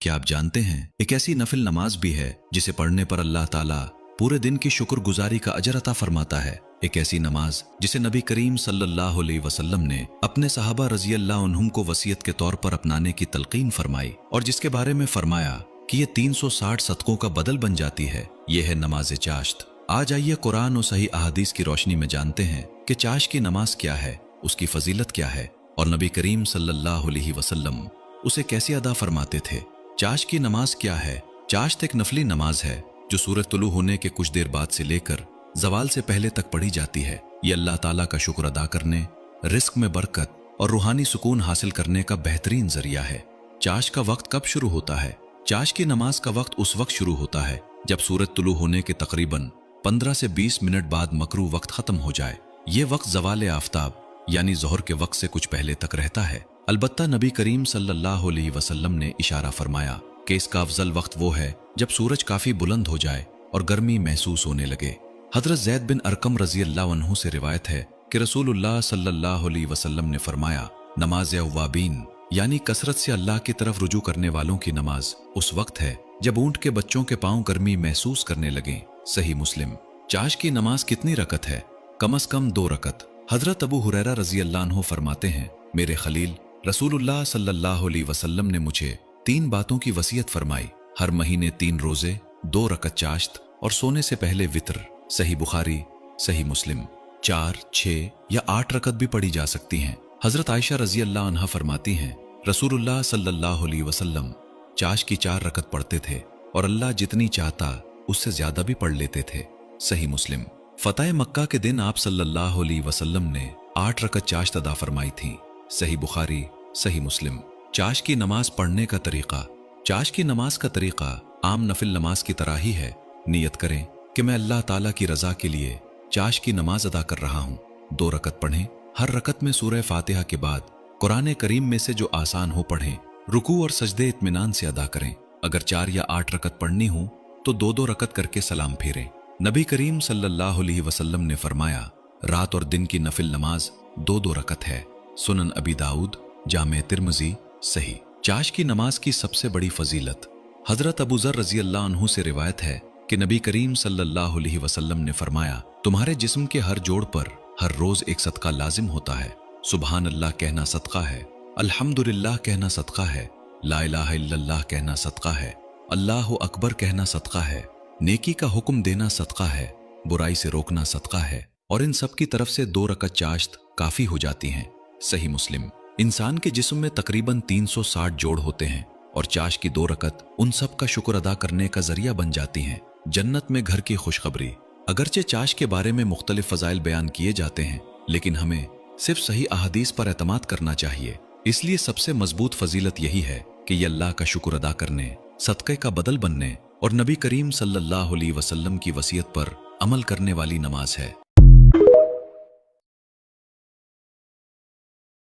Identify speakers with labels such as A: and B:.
A: क्या आप जानते हैं एक ऐसी नफिल नमाज भी है जिसे पढ़ने पर अल्लाह ताला पूरे दिन की शुक्रगुजारी का अजर अता फरमाता है। एक ऐसी नमाज जिसे नबी करीम सल्लल्लाहु अलैहि वसल्लम ने अपने सहाबा रजी अल्लाह अन्हुम को वसीयत के तौर पर अपनाने की तलकीन फरमाई और जिसके बारे में फरमाया कि ये 360 सदकों का बदल बन जाती है। ये है नमाज चाश्त। आज आइए कुरान और सही अहादीस की रोशनी में जानते हैं कि चाश्त की नमाज क्या है, उसकी फजीलत क्या है और नबी करीम सल्लल्लाहु अलैहि वसल्लम उसे कैसे अदा फरमाते थे। चाश्त की नमाज क्या है? चाश्त एक नफली नमाज है जो सूरज तुलू होने के कुछ देर बाद से लेकर जवाल से पहले तक पढ़ी जाती है। ये अल्लाह ताला का शुक्र अदा करने, रिस्क में बरकत और रूहानी सुकून हासिल करने का बेहतरीन जरिया है। चाश्त का वक्त कब शुरू होता है? चाश्त की नमाज का वक्त उस वक्त शुरू होता है जब सूरज तुलू होने के तकरीबन 15 से 20 मिनट बाद मकरू वक्त खत्म हो जाए। ये वक्त जवाल आफ्ताब यानी ज़ोहर के वक्त से कुछ पहले तक रहता है। अलबत्ता नबी करीम सल्लल्लाहु अलैहि वसल्लम ने इशारा फरमाया कि इसका अफजल वक्त वो है जब सूरज काफी बुलंद हो जाए और गर्मी महसूस होने लगे। हजरत ज़ैद बिन अरकम रजी अल्लाह अन्हु से रिवायत है कि रसूलुल्लाह सल्लल्लाहु अलैहि वसल्लम ने फरमाया, नमाज अव्वाबीन यानी कसरत से अल्लाह की तरफ रुजू करने वालों की नमाज उस वक्त है जब ऊंट के बच्चों के पांव गर्मी महसूस करने लगे। सही मुस्लिम। चाश्त की नमाज कितनी रकत है? कम अज कम 2 रकत। हजरत अबू हुरैरा रजी अल्लाह अन्हु फरमाते हैं, मेरे खलील रसूलुल्लाह सल्लल्लाहु अलैहि वसल्लम ने मुझे 3 बातों की वसीयत फरमाई। हर महीने 3 रोजे, 2 रकत चाश्त और सोने से पहले वित्र। सही बुखारी, सही मुस्लिम। 4, 6 या 8 रकत भी पढ़ी जा सकती हैं। हजरत आयशा रजी अल्लाह अन्हा फरमाती हैं, रसूलुल्लाह सल्लल्लाहु अलैहि वसल्लम चाश्त की 4 रकत पढ़ते थे और अल्लाह जितनी चाहता उससे ज्यादा भी पढ़ लेते थे। सही मुस्लिम। फतह मक्का के दिन आप सल्लल्लाहु अलैहि वसल्लम ने 8 रकत चाश्त अदा फरमाई थी। सही बुखारी, सही मुस्लिम। चाश्त की नमाज पढ़ने का तरीका। चाश्त की नमाज का तरीका आम नफिल नमाज की तरह ही है। नियत करें कि मैं अल्लाह ताला की रजा के लिए चाश्त की नमाज अदा कर रहा हूँ। 2 रकत पढ़ें। हर रकत में सूरह फातिहा के बाद कुरान करीम में से जो आसान हो पढ़ें। रुकू और सजदे इत्मीनान से अदा करें। अगर 4 या 8 रकत पढ़नी हो तो 2-2 रकत करके सलाम फेरें। नबी करीम सल्लल्लाहु अलैहि वसल्लम ने फरमाया, रात और दिन की नफिल नमाज 2-2 रकत है। सुनन अबी दाऊद, जामे तिर्मिज़ी। सही। चाश्त की नमाज की सबसे बड़ी फजीलत। हजरत अबू ज़र रजी अल्लाह अन्हु से रिवायत है कि नबी करीम सल्लल्लाहु अलैहि वसल्लम ने फरमाया, तुम्हारे जिस्म के हर जोड़ पर हर रोज एक सदका लाजिम होता है। सुबहान अल्लाह कहना सदका है, अल्हम्दुलिल्लाह कहना सदका है, ला इलाहा इल्लल्लाह कहना सदका है, अल्लाहु अकबर कहना सदका है, नेकी का हुक्म देना सदका है, बुराई से रोकना सदका है और इन सब की तरफ से 2 रकत चाश्त काफी हो जाती हैं। सही मुस्लिम। इंसान के जिस्म में तकरीबन 360 जोड़ होते हैं और चाश्त की 2 रकत उन सब का शुक्र अदा करने का जरिया बन जाती हैं। जन्नत में घर की खुशखबरी। अगरचे चाश्त के बारे में मुख्तलिफ फजाइल बयान किए जाते हैं, लेकिन हमें सिर्फ सही अहादीस पर एतमाद करना चाहिए। इसलिए सबसे मजबूत फजीलत यही है कि ये अल्लाह का शुक्र अदा करने, सदक़े का बदल बनने और नबी करीम सल्लल्लाहु अलैहि वसल्लम की वसीयत पर अमल करने वाली नमाज है।